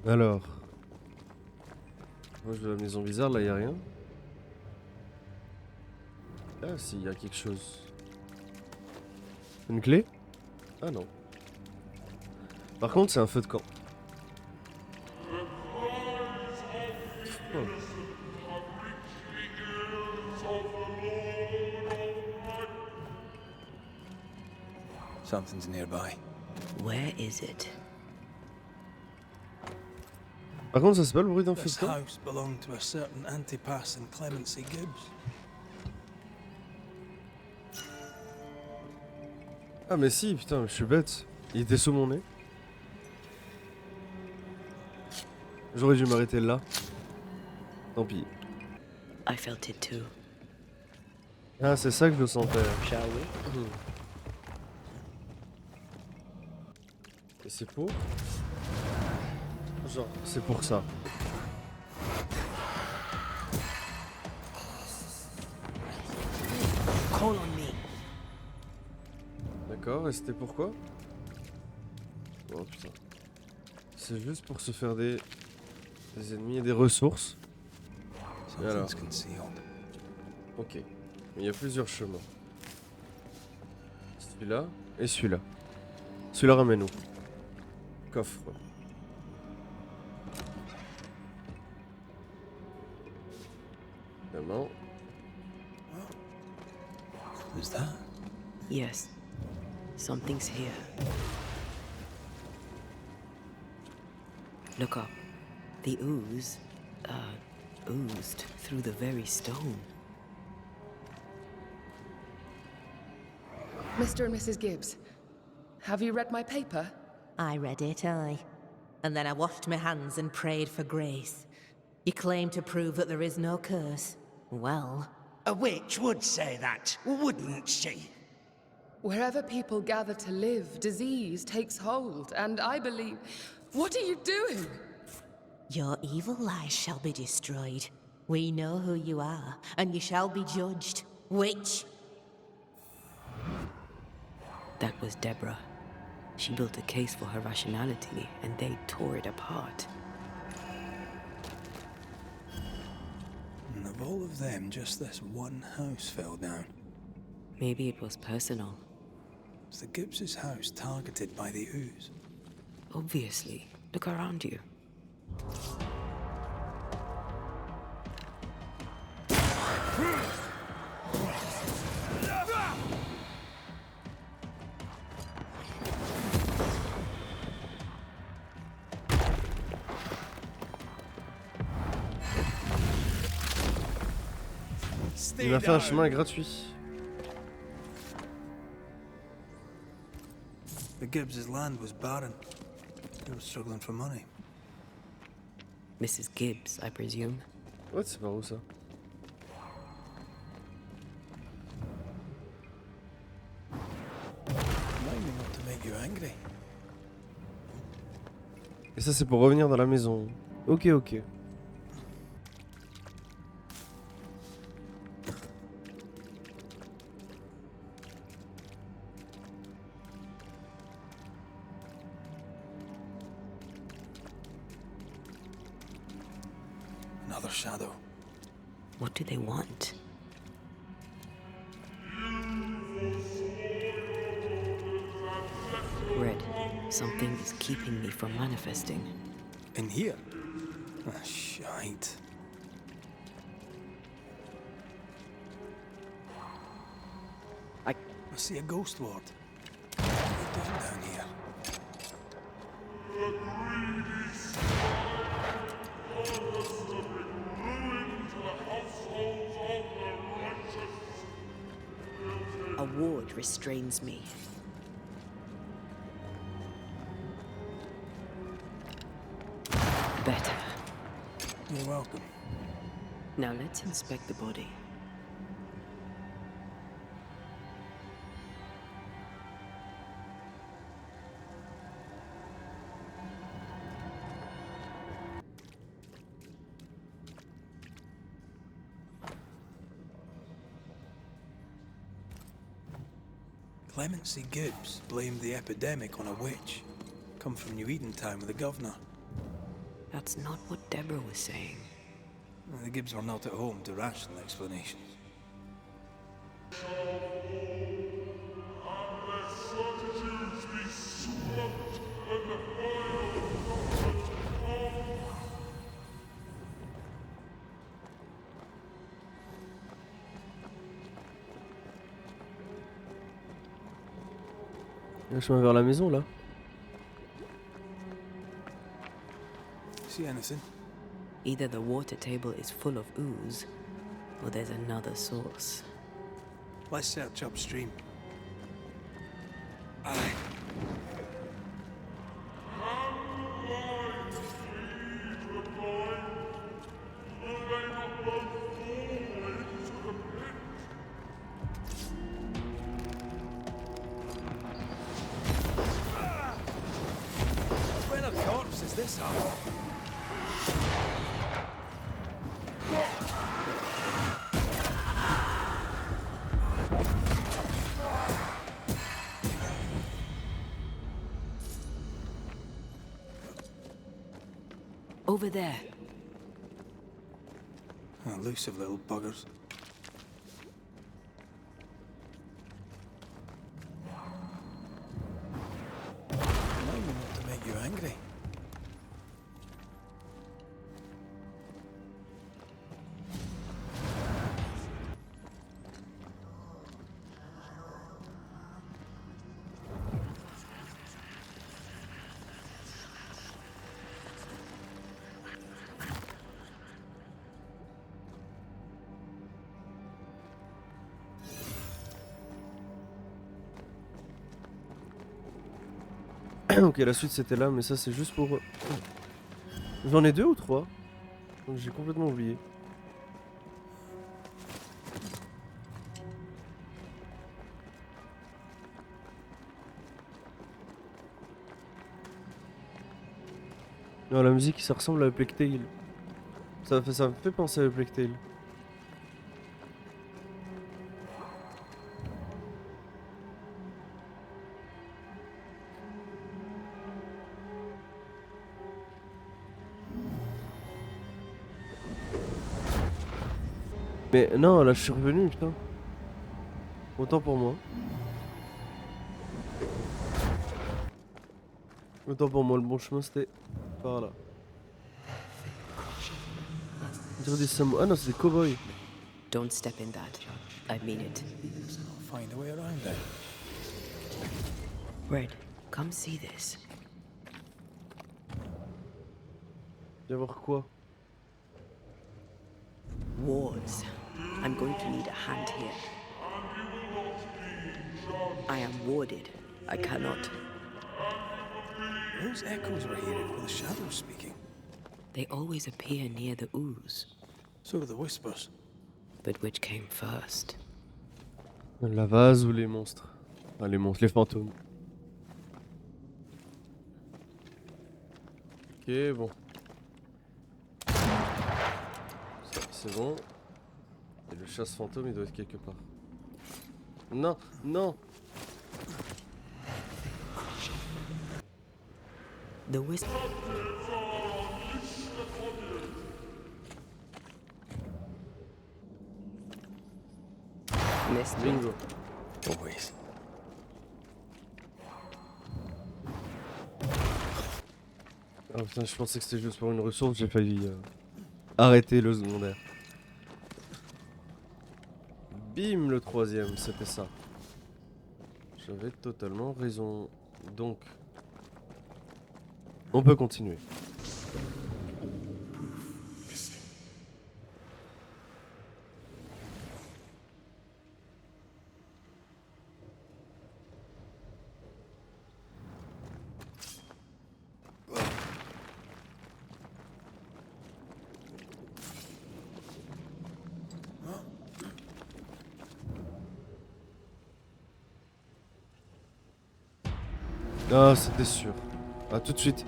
Alors. Moi je veux la maison bizarre, là y a rien. Ah si, y a quelque chose. Une clé? Ah non. Par contre c'est un feu de camp. Oh. Something's nearby. Where is it? Par contre ça c'est pas le bruit d'un feu This de camp? house belonged to a certain Antipas and Clemency Gibbs. Ah mais si, putain, je suis bête. Il était sous mon nez. J'aurais dû m'arrêter là. Tant pis. I felt it too. Ah c'est ça que je le sentais. Shall we? Et c'est pour? Genre, c'est pour ça. Call on me. D'accord, et c'était pourquoi? Oh putain. C'est juste pour se faire des ennemis et des ressources. Et alors? Something's concealed. Ok. Mais il y a plusieurs chemins. Celui-là et celui-là. Celui-là ramène où? Coffre. Évidemment. Who's that? Yes. Something's here. Look up. The ooze, oozed through the very stone. Mr. and Mrs. Gibbs, have you read my paper? I read it, aye. And then I washed my hands and prayed for grace. You claim to prove that there is no curse. Well, A witch would say that, wouldn't she? Wherever people gather to live, disease takes hold, and I believe... What are you doing? your evil lies shall be destroyed. We know who you are, and you shall be judged. Witch! That was Deborah. She built a case for her rationality, and they tore it apart. And of all of them, just this one house fell down. Maybe it was personal. Was the Gibbs' house targeted by the ooze? Obviously. Look around you. Il m'a fait un chemin gratuit. The Gibbs' land was barren. They were struggling for money. Mrs. Gibbs, I presume. Ouais, c'est par où ça? Remind me not to make you angry. Et ça c'est pour revenir dans la maison. Ok, ok. Another shadow. What do they want? Red, something is keeping me from manifesting. In here? Ah, shite. I see a ghost ward. What are you doing down here? A ward restrains me. Better. You're welcome. Now let's inspect the body. Clemency Gibbs blamed the epidemic on a witch. Come from New Eden town with the governor. That's not what Deborah was saying. The Gibbs were not at home to rational explanations. Le chemin vers la maison là. See anything? Either the water table is full of ooze, or there's another source. Let's search upstream. Aye. What kind of corpse is this, huh? Over there. Elusive little buggers. Might be enough to make you angry. Ok, la suite c'était là, mais ça c'est juste pour... J'en ai 2 ou 3? J'ai complètement oublié. Non, la musique ça ressemble à Plague Tale. Ça me fait penser à Plague Tale. Mais non, là je suis revenu, putain. Autant pour moi. Autant pour moi, le bon chemin c'était par là. On dirait des samouraïs. Ah non, c'est des cow-boys. Don't step in that. I mean it. I'll find a way around it. Red, come see this. Viens voir quoi? Wards. I'm going to need a hand here. I am warded. I cannot. Those echoes we're hearing were the shadows speaking. They always appear near the ooze. So do the whispers. But which came first? La vase ou les monstres? Ah, les monstres, les fantômes. Ok, bon. Ça, c'est bon. Et le chasse fantôme, il doit être quelque part. Non, non. The whisper. Missed me. Bingo. Always. Ah putain, je pensais que c'était juste pour une ressource, j'ai failli arrêter le secondaire. Bim, le troisième, c'était ça. J'avais totalement raison. Donc, on peut continuer. Ah, c'était sûr. À tout de suite.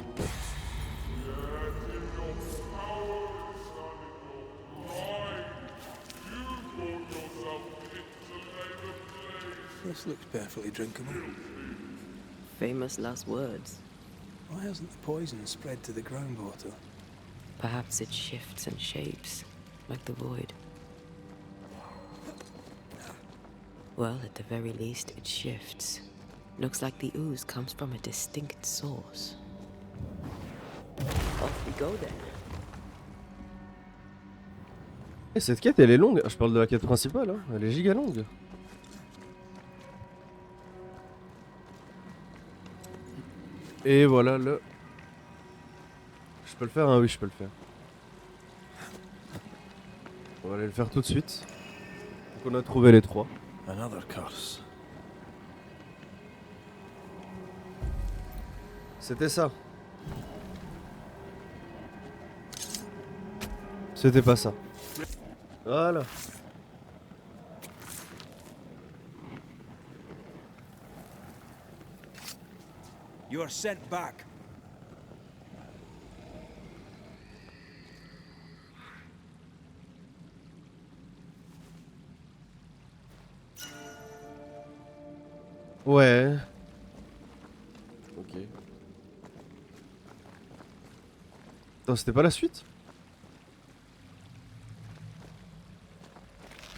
This looks perfectly drinkable. Famous last words. Why hasn't the poison spread to the groundwater? Perhaps it shifts and shapes, like the void. Well, at the very least, it shifts. Looks like the ooze comes from a distinct source. Off we go then. Et cette quête elle est longue, je parle de la quête principale, hein. Elle est giga longue. Et voilà le... Je peux le faire, hein, oui je peux le faire. On va aller le faire tout de suite. Donc on a trouvé les 3. Another curse. C'était ça. C'était pas ça. Voilà. You are sent back. Ouais. Ok. Attends, c'était pas la suite?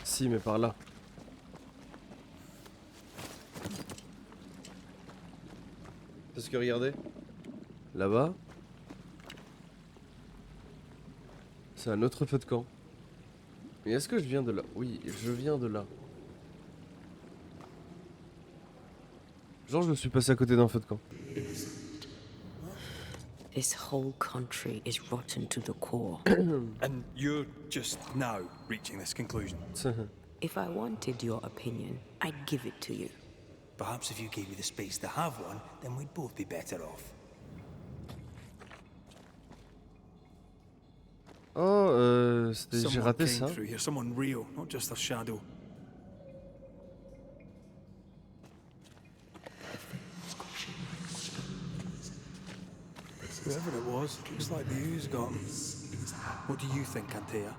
Si, mais par là. Parce que regardez. Là-bas. C'est un autre feu de camp. Mais est-ce que je viens de là? Oui, je viens de là. Genre, je suis passé à côté d'un feu de camp. This whole country is rotten to the core. And you're just now reaching this conclusion. If I wanted your opinion, I'd give it to you. Perhaps if you gave me the space to have one, then we'd both be better off. Oh, j'ai Someone raté came ça. through here, someone real, not just a shadow. Whoever it was, looks like the ooze got him. What do you think, Antea?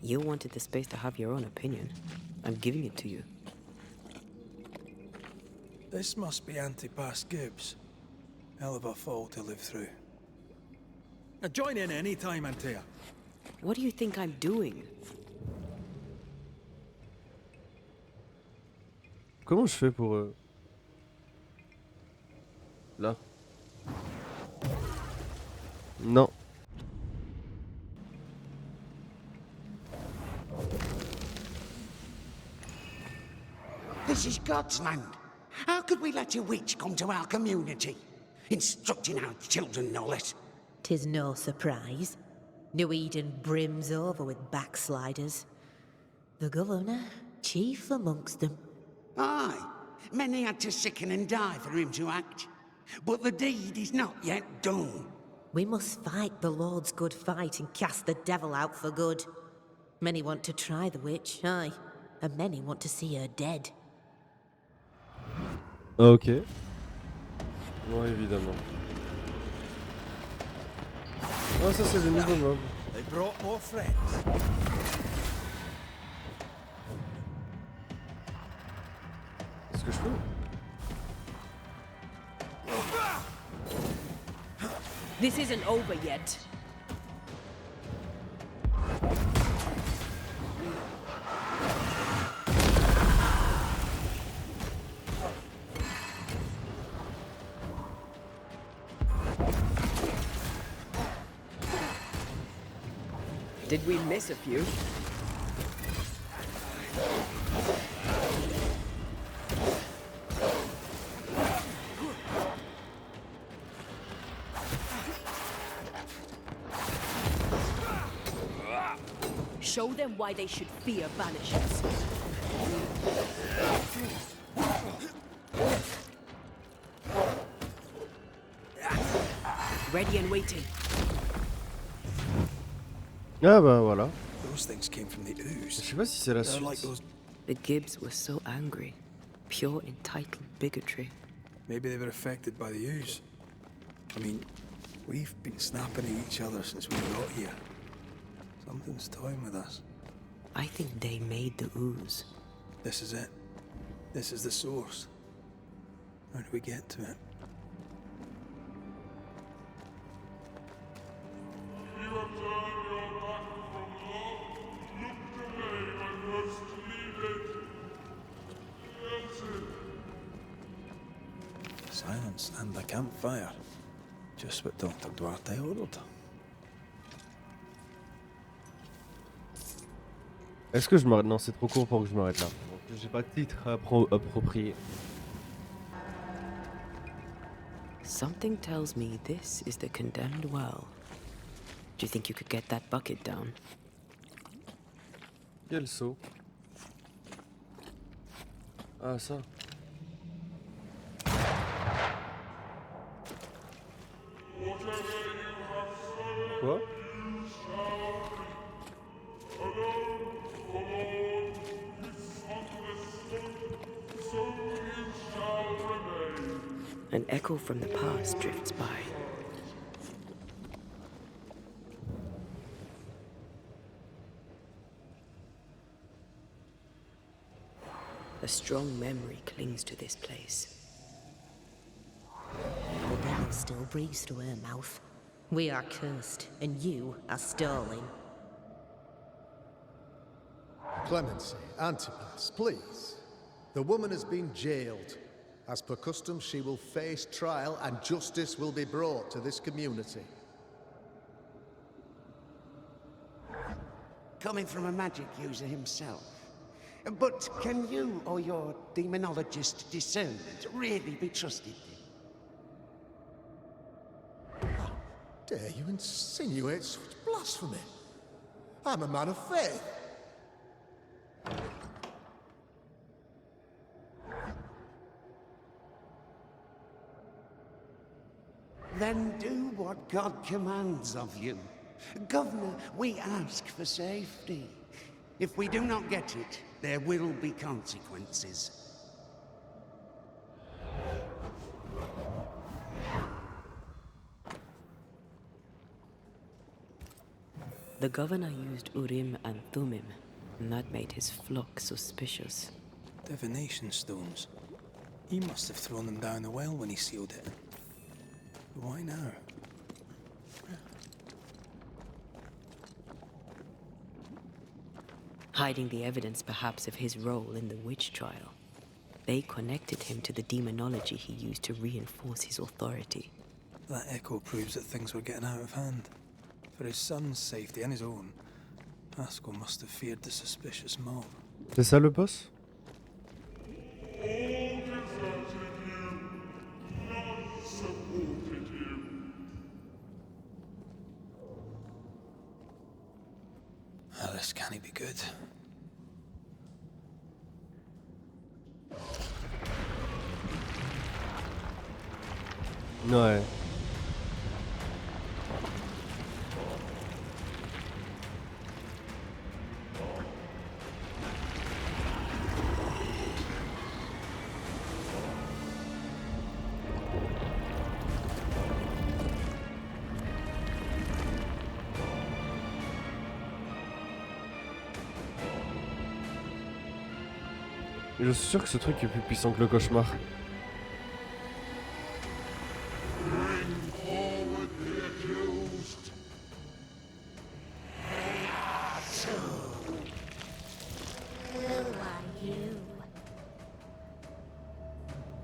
You wanted the space to have your own opinion. I'm giving it to you. This must be Antipas Gibbs. Hell of a fall to live through. Now join in any time, Antea. What do you think I'm doing? Comment je fais pour... Là. Non. This is God's land. How could we let a witch come to our community? Instructing our children, no less. 'Tis no surprise. New Eden brims over with backsliders. The governor, chief amongst them. Aye, many had to sicken and die for him to act. But the deed is not yet done. We must fight the Lord's good fight and cast the devil out for good. Many want to try the witch, aye, and many want to see her dead. Ok. Ouais, évidemment. Ah, ça c'est le nouveau mob. They brought more friends. Est-ce que je peux? This isn't over yet. Did we miss a few? Show them why they should fear Banishers. Ready and waiting. Ah bah voilà. Those things came from the Je ooze. sais pas si c'est la They're like suite. those. The Gibbs were so angry. Pure entitled bigotry. Maybe they were affected by the ooze. I mean, we've been snapping at each other since we got here. Something's toying with us. I think they made the ooze. This is it. This is the source. How do we get to it? serments and a campfire. Just what Dr. Duarte ordered. Est-ce que je m'arrête? Non, c'est trop court pour que je m'arrête là. Donc, j'ai pas de titre approprié. Something tells me this is the condemned well. Do you think you could get that bucket down? Quel saut? Ah, ça. Quoi? An echo from the past drifts by. A strong memory clings to this place. The devil still breathes through her mouth. We are cursed, and you are stolen. Clemency, Antipas, please. The woman has been jailed. As per custom, she will face trial and justice will be brought to this community. Coming from a magic user himself. But can you or your demonologist discernment really be trusted? How dare you insinuate such blasphemy? I'm a man of faith. Then do what God commands of you. Governor, we ask for safety. If we do not get it, there will be consequences. The governor used Urim and Thummim, and that made his flock suspicious. Divination stones. He must have thrown them down the well when he sealed it. Why now? Hiding the evidence perhaps of his role in the witch trial. They connected him to the demonology he used to reinforce his authority. That echo proves that things were getting out of hand. For his son's safety and his own, Pascal must have feared the suspicious mob. C'est ça le boss? This can't be good. Ouais. Je suis sûr que ce truc est plus puissant que le cauchemar.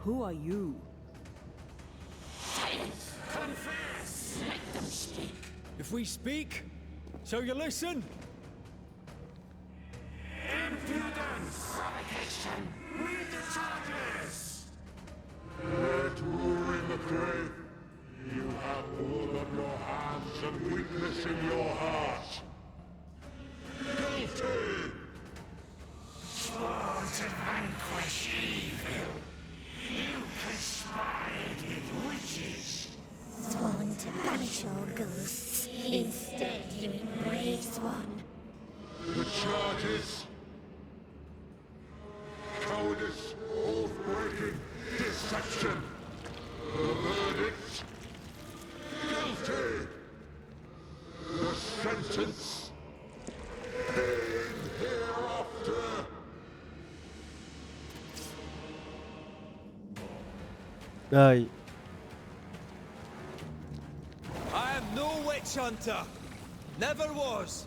Who are you? Confess! Make them speak! If we speak, so you listen? Impudence! Provocation! Read the charges! Let Urim the Grave. You have blood on your hands and weakness in your heart. Guilty! Sworn to vanquish evil. You conspired with witches. Sworn to banish all ghosts. Instead, you embrace one. The charges. Cowardice, oath-breaking, deception. The verdict. Guilty. The sentence. Pain hereafter. Aïe. I am no witch hunter. Never was.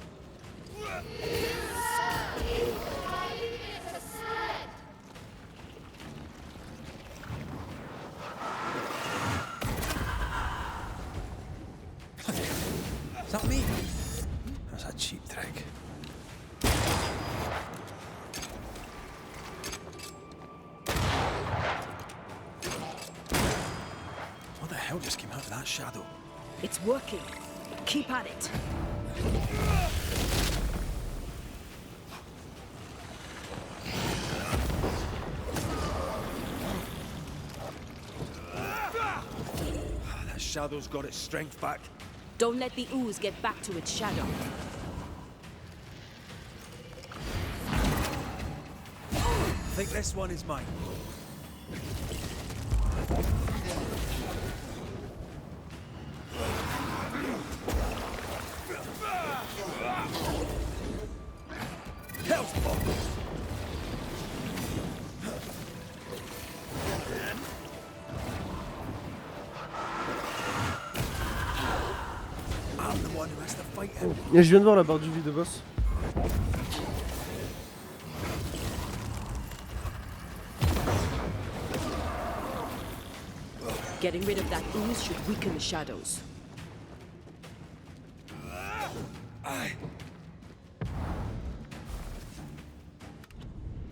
that me? That's a cheap trick. What the hell just came out of that shadow? It's working. Keep at it. That shadow's got its strength back. Don't let the ooze get back to its shadow. I think this one is mine. Hell's bomb! I'm the one who has to fight him. Et je viens de voir la barre du vide de boss. Getting rid of that ooze should weaken the shadows.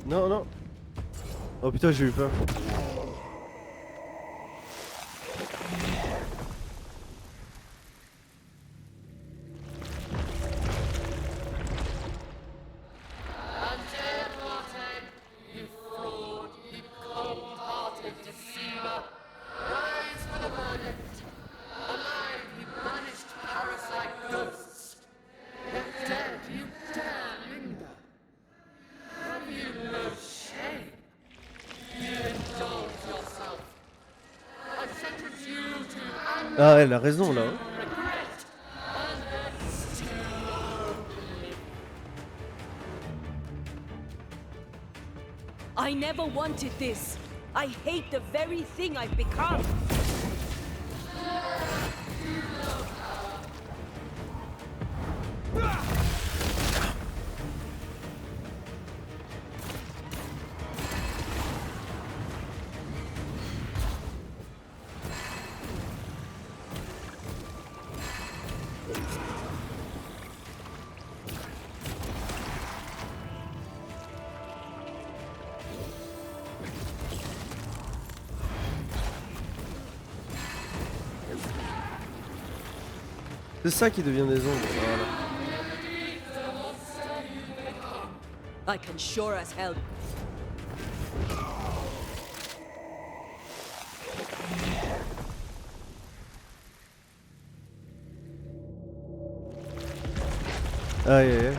Non, non. Oh putain, j'ai eu peur. Antea Duarte, you fraud, you cold-hearted deceiver. Rise for the verdict. Alive, you banished parasite ghosts. Yet dead, you dare linger. Have you no shame? You indulge yourself. I sentence you to Ah, elle a raison là. Hein. regret. I never wanted this. I hate the very thing I've become. C'est ça qui devient des ombres. Voilà. I can sure as hell. Aïe aïe aïe.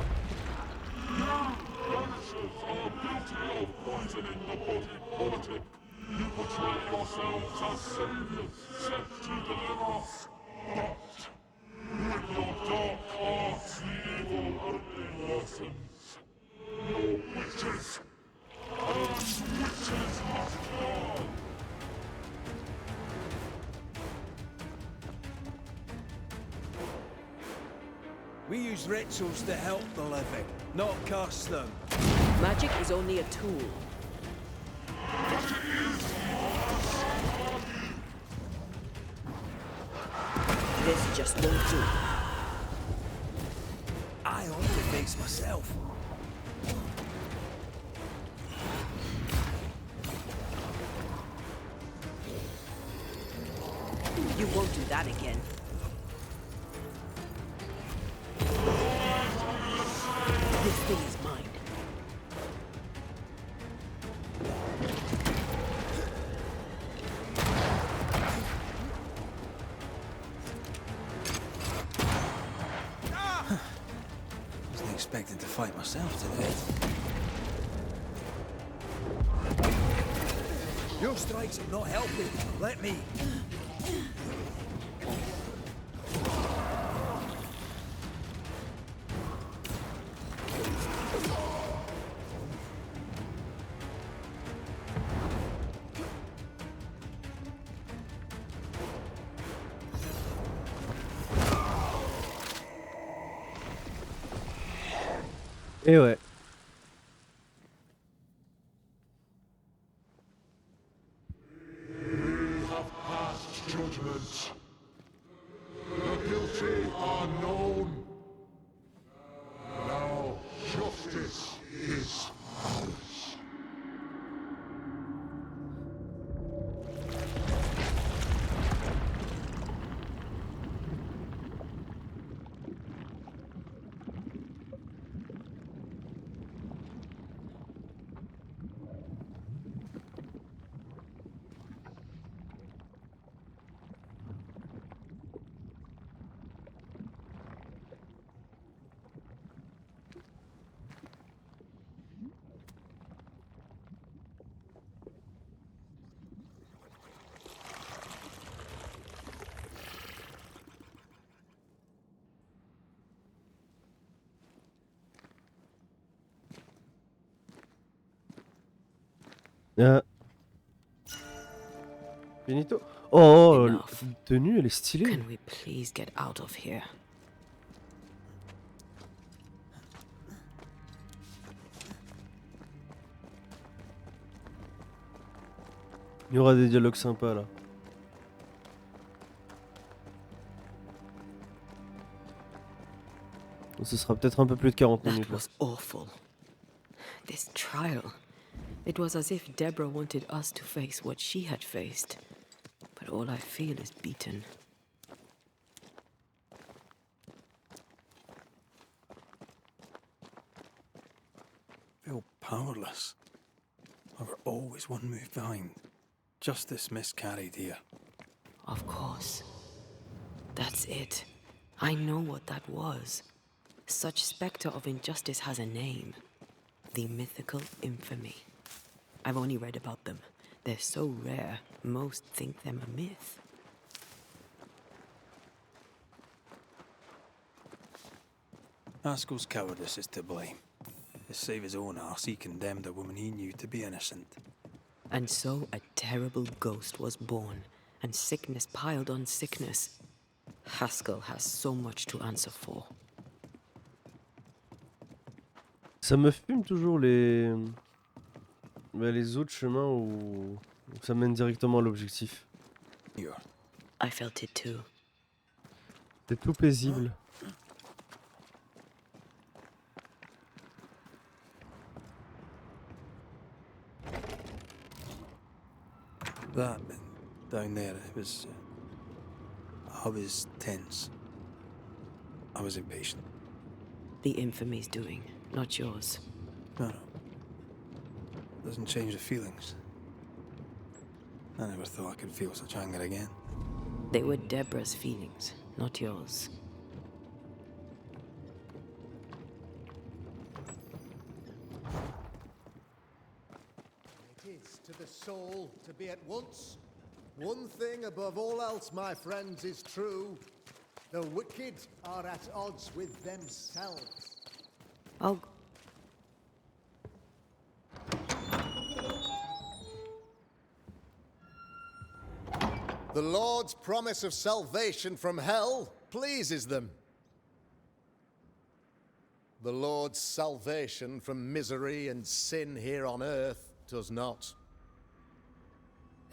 We use rituals to help the living, not curse them. Magic is only a tool. This just won't do. I ought to face myself. You won't do that again. This thing is mine. Wasn't expecting to fight myself today. Your strikes are not helping. Let me. Et ouais. We have passed judgment. The guilty are no Finito. Oh, la Enough. tenue, elle est stylée. Can we please get out of here? Il y aura des dialogues sympas là. Ce sera peut-être un peu plus de 40 minutes That là. was awful. This trial. It was as if Deborah wanted us to face what she had faced. But all I feel is beaten. I feel powerless. We were always one move behind. Justice miscarried here. Of course. That's it. I know what that was. Such spectre of injustice has a name. The mythical infamy. I've only read about them. They're so rare, most think them a myth. Haskell's cowardice is to blame. To save his own arse, he condemned a woman he knew to be innocent. And so a terrible ghost was born, and sickness piled on sickness. Haskell has so much to answer for. Ça me fume toujours les autres chemins où ça mène directement à l'objectif. Here. I felt it too. C'est tout paisible. That down there, it was. I was tense. I was impatient. The infamy's doing, not yours. No. Doesn't change the feelings. I never thought I could feel such anger again. They were Deborah's feelings, not yours. It is to the soul to be at once. One thing above all else, my friends, is true. The wicked are at odds with themselves. Oh, The Lord's promise of salvation from hell pleases them. The Lord's salvation from misery and sin here on earth does not.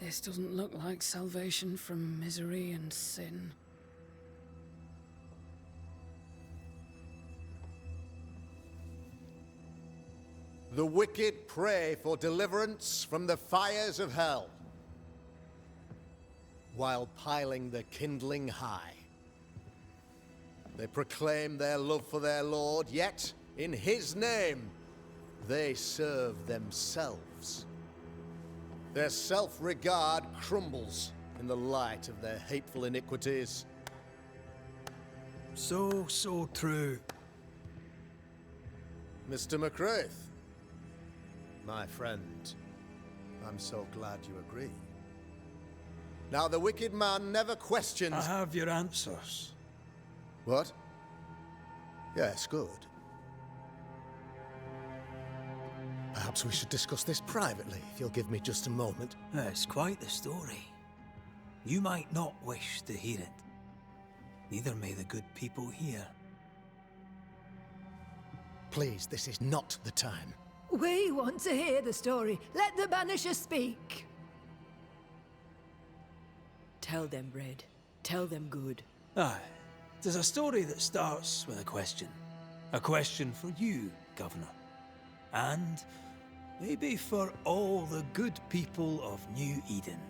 This doesn't look like salvation from misery and sin. The wicked pray for deliverance from the fires of hell, while piling the kindling high. They proclaim their love for their Lord, yet in his name they serve themselves. Their self-regard crumbles in the light of their hateful iniquities. So true. Mr. McRaith, my friend, I'm so glad you agree. Now, the wicked man never questions... I have your answers. What? Yes, good. Perhaps we should discuss this privately, if you'll give me just a moment. It's quite the story. You might not wish to hear it. Neither may the good people here. Please, this is not the time. We want to hear the story. Let the Banishers speak. tell them, Red. Tell them good. Aye. There's a story that starts with a question. A question for you, Governor. And maybe for all the good people of New Eden.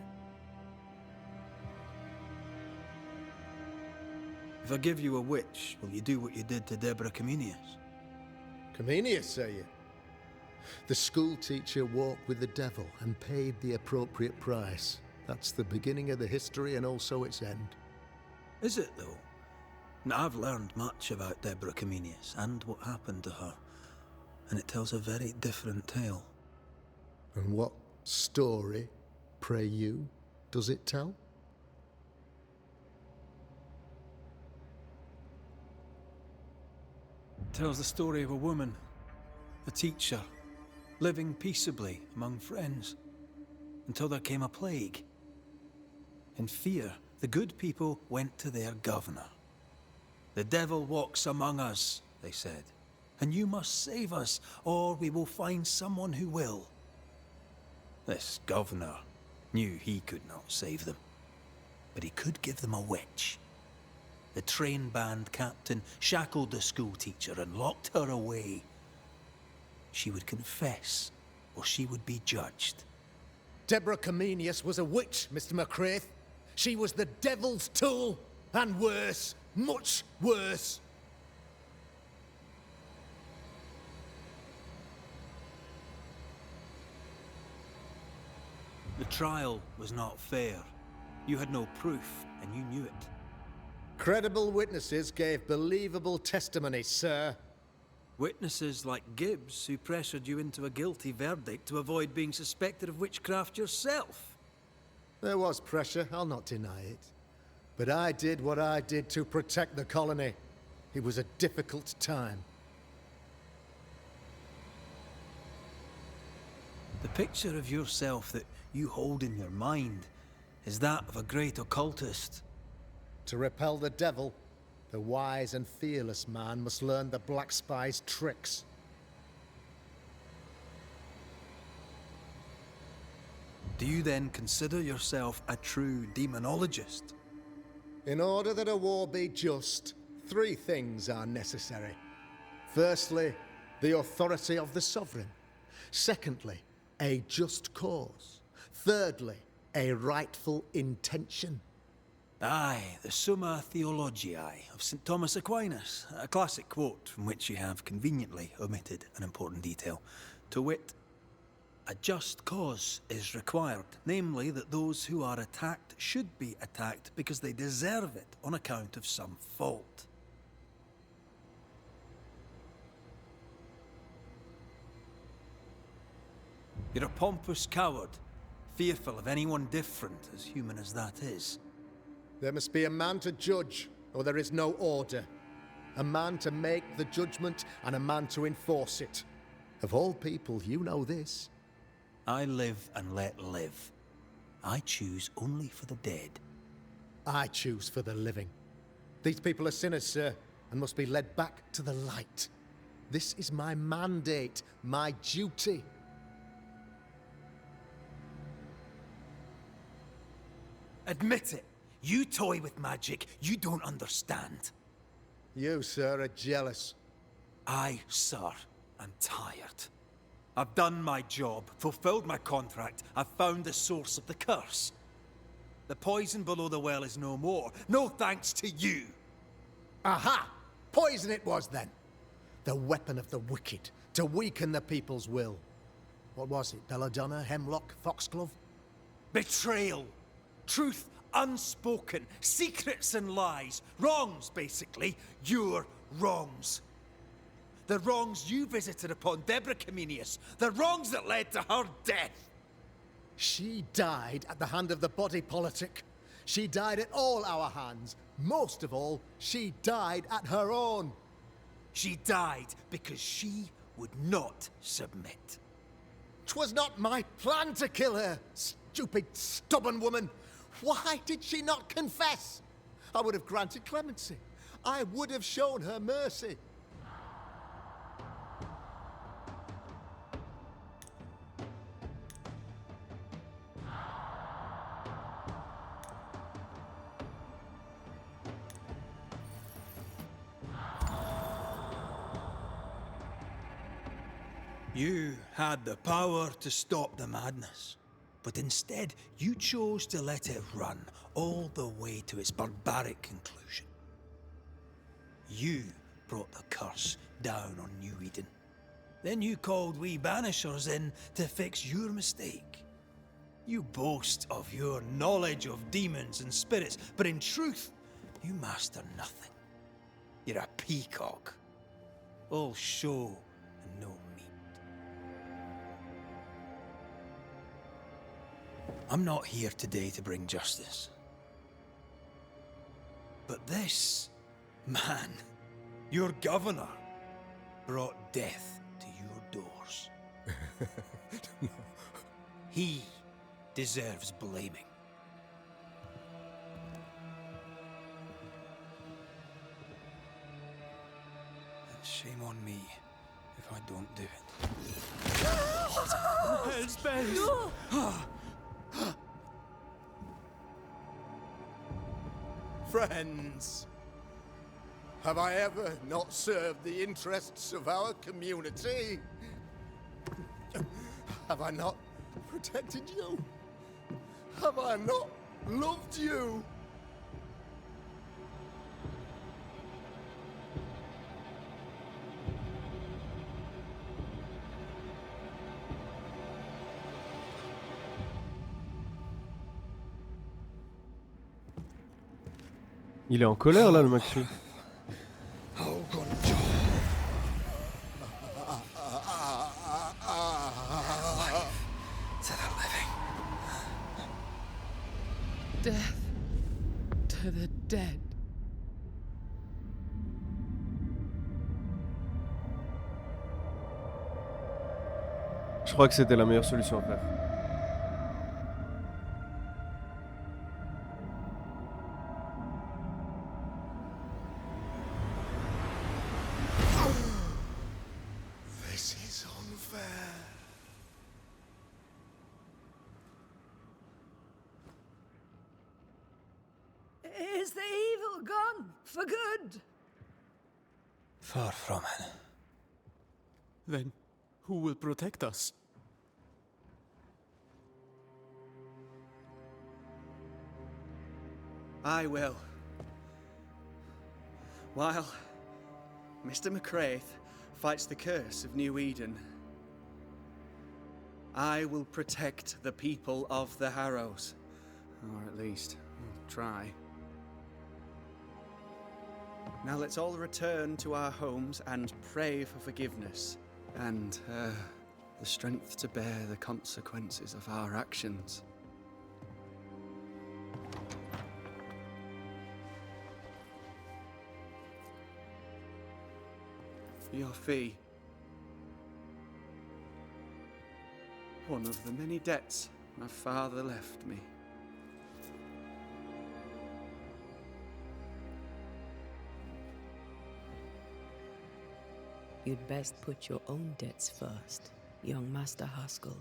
If I give you a witch, will you do what you did to Deborah Comenius? Comenius, say you? The school teacher walked with the devil and paid the appropriate price. That's the beginning of the history and also its end. Is it, though? Now, I've learned much about Deborah Comenius and what happened to her, and it tells a very different tale. And what story, pray you, does it tell? It tells the story of a woman, a teacher, living peaceably among friends. until there came a plague. In fear, the good people went to their governor. "The devil walks among us," they said, "and you must save us, or we will find someone who will." This governor knew he could not save them, but he could give them a witch. The train band captain shackled the schoolteacher and locked her away. She would confess, or she would be judged. Deborah Comenius was a witch, Mr. McCraith. She was the devil's tool, and worse, much worse. The trial was not fair. You had no proof, and you knew it. Credible witnesses gave believable testimony, sir. Witnesses like Gibbs, who pressured you into a guilty verdict to avoid being suspected of witchcraft yourself. There was pressure, I'll not deny it. But I did what I did to protect the colony. It was a difficult time. The picture of yourself that you hold in your mind is that of a great occultist. To repel the devil, the wise and fearless man must learn the Black Spy's tricks. Do you then consider yourself a true demonologist? In order that a war be just, 3 things are necessary. Firstly, the authority of the sovereign. Secondly, a just cause. Thirdly, a rightful intention. Aye, the Summa Theologiae of St. Thomas Aquinas, a classic quote from which you have conveniently omitted an important detail. To wit, a just cause is required, namely that those who are attacked should be attacked because they deserve it on account of some fault. You're a pompous coward, fearful of anyone different, as human as that is. There must be a man to judge, or there is no order. A man to make the judgment, and a man to enforce it. Of all people, you know this. I live and let live. I choose only for the dead. I choose for the living. These people are sinners, sir, and must be led back to the light. This is my mandate, my duty. Admit it. You toy with magic you don't understand. You, sir, are jealous. I, sir, am tired. I've done my job, fulfilled my contract, I've found the source of the curse. The poison below the well is no more, no thanks to you. Aha! Poison it was, then. The weapon of the wicked, to weaken the people's will. What was it, belladonna, hemlock, foxglove? Betrayal. Truth unspoken, secrets and lies. Wrongs, basically. Your wrongs. The wrongs you visited upon Deborah Comenius. The wrongs that led to her death. She died at the hand of the body politic. She died at all our hands. Most of all, she died at her own. She died because she would not submit. 'Twas not my plan to kill her, stupid, stubborn woman. Why did she not confess? I would have granted clemency. I would have shown her mercy. You had the power to stop the madness. But instead, you chose to let it run all the way to its barbaric conclusion. You brought the curse down on New Eden. Then you called we Banishers in to fix your mistake. You boast of your knowledge of demons and spirits, but in truth, you master nothing. You're a peacock. All show and no meat. I'm not here today to bring justice. But this man, your governor, brought death to your doors. He deserves blaming. And shame on me if I don't do it. What? Hell's bells! No! Friends, have I ever not served the interests of our community? Have I not protected you? Have I not loved you? Il est en colère là, le Maxi. Death to the dead. Je crois que c'était la meilleure solution à faire. This is unfair. Is the evil gone for good? Far from it. Then who will protect us? I will. While Mr. McRaith fights the curse of New Eden, I will protect the people of the Harrows. Or at least, try. Now let's all return to our homes and pray for forgiveness and the strength to bear the consequences of our actions. Your fee. One of the many debts my father left me. You'd best put your own debts first, young Master Haskell.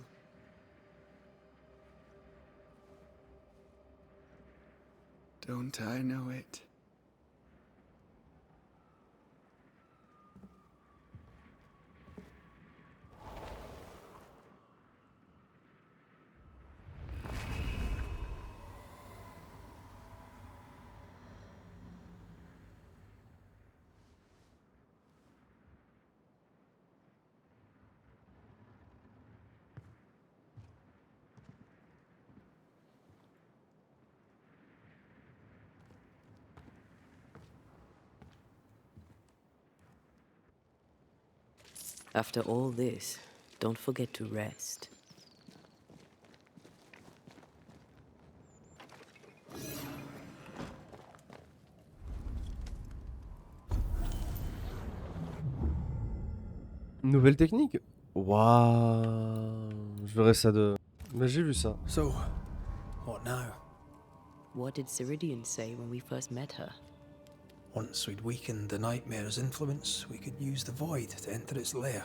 Don't I know it? After all this, don't forget to rest. Nouvelle technique? Waouh, je verrais ça de... Mais j'ai vu ça. So, what now? What did Ceridian say when we first met her? Once we'd weakened the Nightmare's influence, we could use the Void to enter its lair.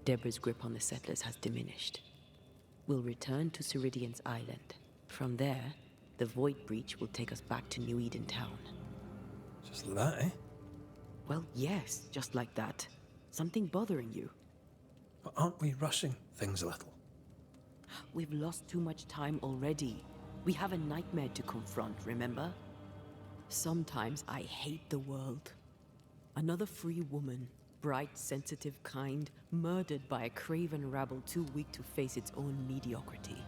Deborah's grip on the settlers has diminished. We'll return to Ceridian's island. From there, the Void Breach will take us back to New Eden Town. Just like that, eh? Well, yes, just like that. Something bothering you? But aren't we rushing things a little? We've lost too much time already. We have a nightmare to confront, remember? Sometimes I hate the world. Another free woman, bright, sensitive, kind, murdered by a craven rabble too weak to face its own mediocrity.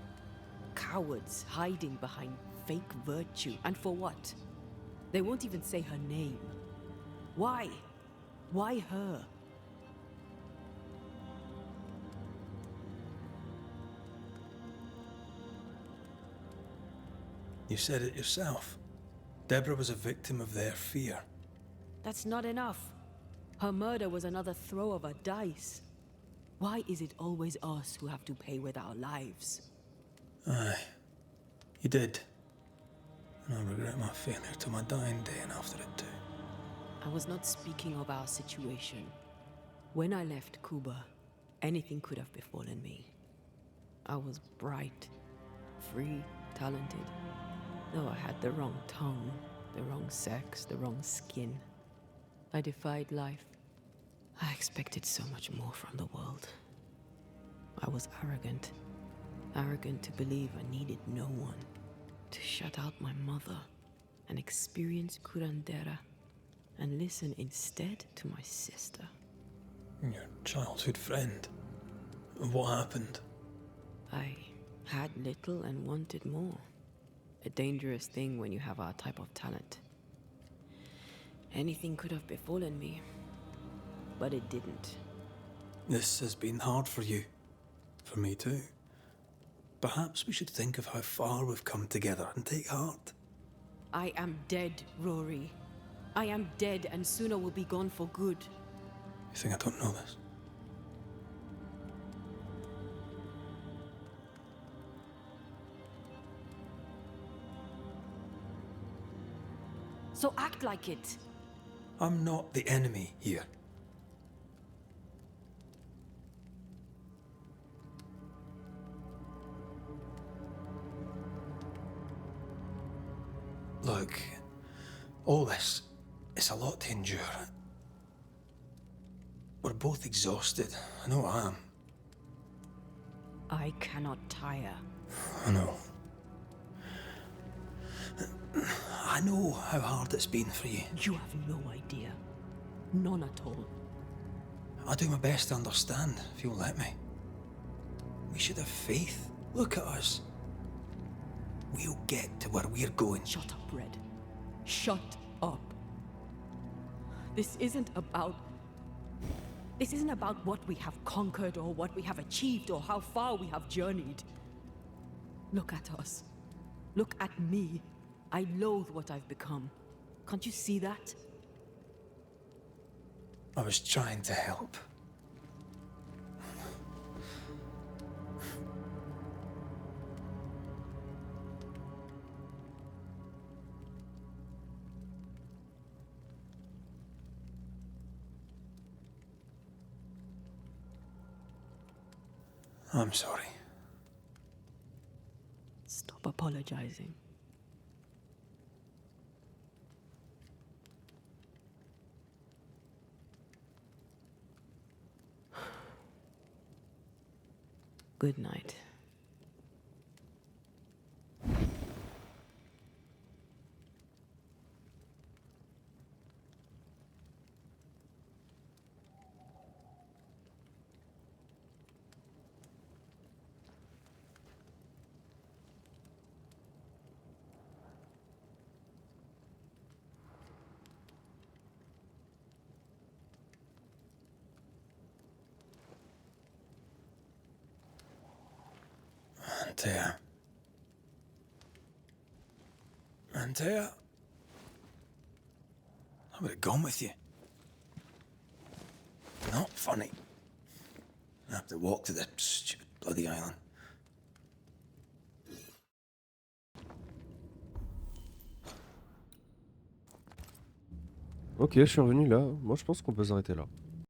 Cowards hiding behind fake virtue. And for what? They won't even say her name. Why? Why her? You said it yourself. Deborah was a victim of their fear. That's not enough. Her murder was another throw of a dice. Why is it always us who have to pay with our lives? Aye, you did. And I regret my failure to my dying day and after it too. I was not speaking of our situation. When I left Cuba, anything could have befallen me. I was bright, free, talented. Though I had the wrong tongue, the wrong sex, the wrong skin. I defied life. I expected so much more from the world. I was arrogant. Arrogant to believe I needed no one. To shut out my mother and experience curandera and listen instead to my sister. Your childhood friend. What happened? I had little and wanted more. A dangerous thing when you have our type of talent. Anything could have befallen me, but it didn't. This has been hard for you. For me too. Perhaps we should think of how far we've come together and take heart. I am dead, Rory. I am dead, and sooner will be gone for good. You think I don't know this? So act like it. I'm not the enemy here. Look, all this, it's a lot to endure. We're both exhausted. I know I am. I cannot tire. I know. I know how hard it's been for you. You have no idea. None at all. I'll do my best to understand, if you'll let me. We should have faith. Look at us. We'll get to where we're going. Shut up, Red. Shut up. This isn't about what we have conquered or what we have achieved or how far we have journeyed. Look at us. Look at me. I loathe what I've become. Can't you see that? I was trying to help. I'm sorry. Stop apologizing. Good night. Antea. Antea? I would have gone with you. Not funny. I have to walk to the stupid bloody island. Ok, je suis revenu là. Moi je pense qu'on peut s'arrêter là.